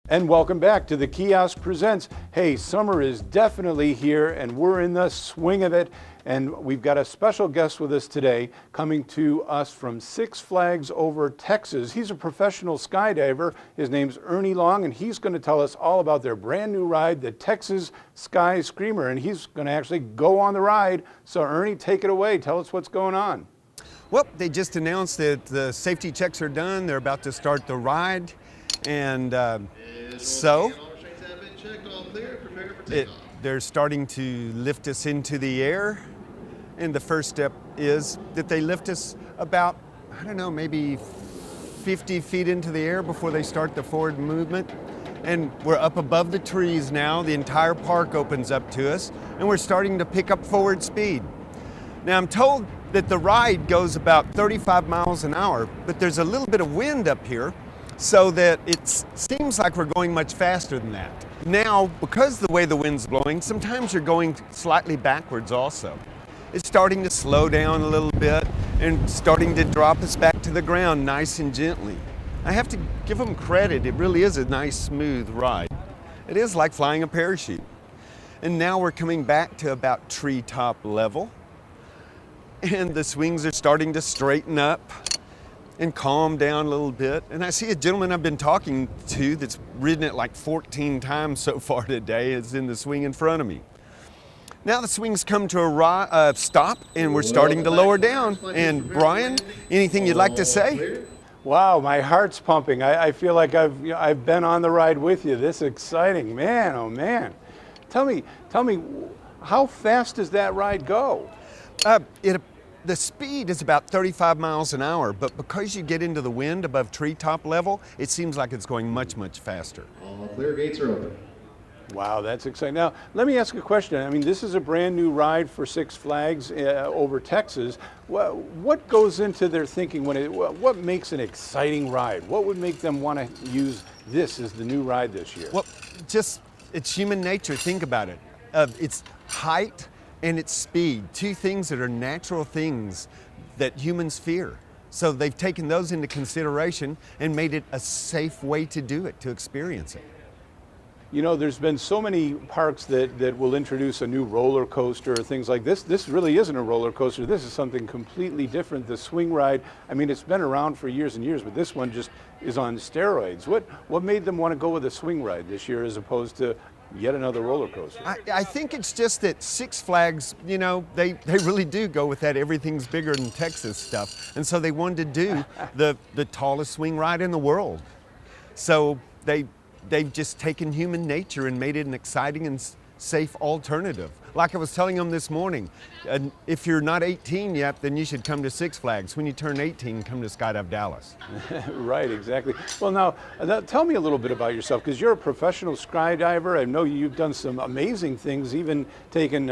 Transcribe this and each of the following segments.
And welcome back to the Kiosk Presents. Hey, summer is definitely here and we're in the swing of it. And we've got a special guest with us today coming to us from Six Flags over Texas. He's a professional skydiver. His name's Ernie Long, and he's going to tell us all about their brand new ride, the Texas Sky Screamer. And he's going to actually go on the ride. So Ernie, take it away. Tell us what's going on. Well, they just announced that the safety checks are done. They're about to start the ride. And they're starting to lift us into the air. And the first step is that they lift us about, I don't know, maybe 50 feet into the air before they start the forward movement. And we're up above the trees now. The entire park opens up to us, and we're starting to pick up forward speed. Now, I'm told that the ride goes about 35 miles an hour, but there's a little bit of wind up here, so that it seems like we're going much faster than that. Now, because the way the wind's blowing, sometimes you're going slightly backwards also. It's starting to slow down a little bit and starting to drop us back to the ground nice and gently. I have to give them credit. It really is a nice, smooth ride. It is like flying a parachute. And now we're coming back to about treetop level. And the swings are starting to straighten up and calm down a little bit. And I see a gentleman I've been talking to that's ridden it like 14 times so far today is in the swing in front of me. Now the swings come to a stop and we're starting to lower down. And Brian, anything you'd like to say? Wow, my heart's pumping. I feel like I've been on the ride with you. This is exciting, man, oh man. Tell me, how fast does that ride go? The speed is about 35 miles an hour, but because you get into the wind above treetop level, it seems like it's going much, much faster. All clear, gates are open. Wow, that's exciting. Now, let me ask a question. I mean, this is a brand new ride for Six Flags over Texas. What goes into their thinking what makes an exciting ride? What would make them want to use this as the new ride this year? Well, it's human nature. Think about it. It's height and it's speed, two things that are natural things that humans fear. So they've taken those into consideration and made it a safe way to do it, to experience it. You know, there's been so many parks that will introduce a new roller coaster or things like this. This really isn't a roller coaster. This is something completely different. The swing ride, I mean, it's been around for years and years, but this one just is on steroids. What made them want to go with a swing ride this year as opposed to yet another roller coaster? I think it's just that Six Flags, you know, they really do go with that everything's bigger than Texas stuff. And so they wanted to do the tallest swing ride in the world. So they've just taken human nature and made it an exciting and safe alternative. Like I was telling them this morning, if you're not 18 yet, then you should come to Six Flags. When you turn 18, come to Skydive Dallas. Right, exactly. Well, now, tell me a little bit about yourself, because you're a professional skydiver. I know you've done some amazing things, even taken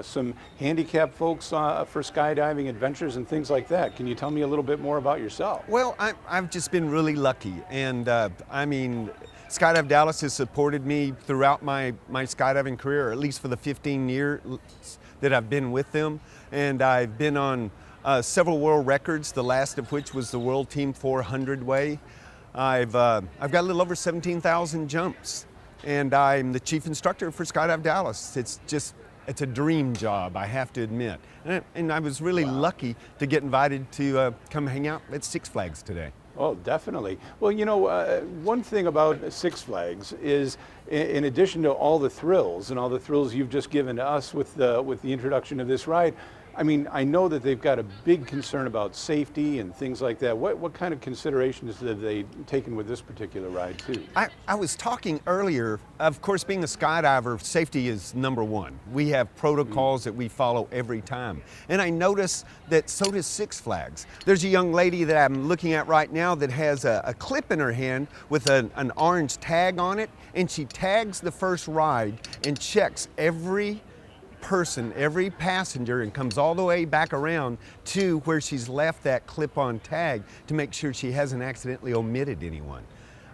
some handicapped folks for skydiving adventures and things like that. Can you tell me a little bit more about yourself? Well, I've just been really lucky. And I mean, Skydive Dallas has supported me throughout my skydiving career, at least for the 15 years that I've been with them. And I've been on several world records, the last of which was the World Team 400 way. I've got a little over 17,000 jumps, and I'm the chief instructor for Skydive Dallas. It's a dream job, I have to admit. And I was really lucky to get invited to come hang out at Six Flags today. Oh, definitely. Well, you know, one thing about Six Flags is, in addition to all the thrills and all the thrills you've just given to us with the introduction of this ride, I mean, I know that they've got a big concern about safety and things like that. What kind of considerations have they taken with this particular ride, too? I was talking earlier, of course, being a skydiver, safety is number one. We have protocols that we follow every time. And I noticed that so does Six Flags. There's a young lady that I'm looking at right now that has a clip in her hand with an orange tag on it, and she tags the first ride and checks every person, every passenger, and comes all the way back around to where she's left that clip-on tag to make sure she hasn't accidentally omitted anyone.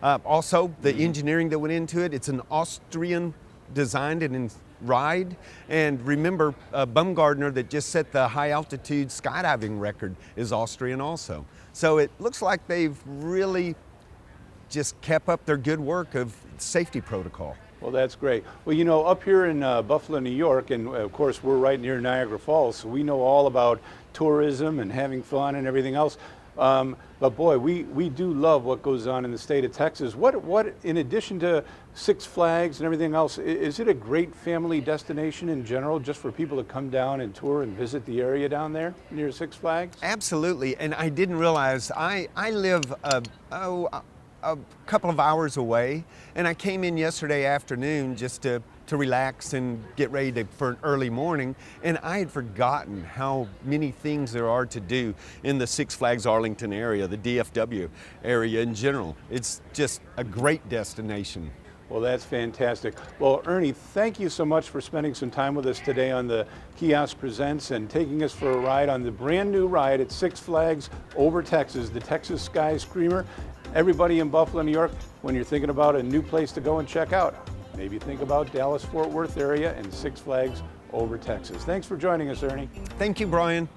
Also, the engineering that went into it, it's an Austrian designed and ride. And remember, Baumgartner that just set the high altitude skydiving record is Austrian also. So it looks like they've really just kept up their good work of safety protocol. Well, that's great. Well, you know, up here in Buffalo, New York, and of course we're right near Niagara Falls, so we know all about tourism and having fun and everything else. But boy, we do love what goes on in the state of Texas. What in addition to Six Flags and everything else, is it a great family destination in general, just for people to come down and tour and visit the area down there near Six Flags? Absolutely, and I didn't realize I live a couple of hours away, and I came in yesterday afternoon just to relax and get ready for an early morning, and I had forgotten how many things there are to do in the Six Flags Arlington area, the DFW area in general. It's just a great destination. Well, that's fantastic. Well, Ernie, thank you so much for spending some time with us today on the Kiosk Presents and taking us for a ride on the brand new ride at Six Flags over Texas, the Texas Sky Screamer. Everybody in Buffalo, New York, when you're thinking about a new place to go and check out, maybe think about Dallas-Fort Worth area and Six Flags over Texas. Thanks for joining us, Ernie. Thank you, Brian.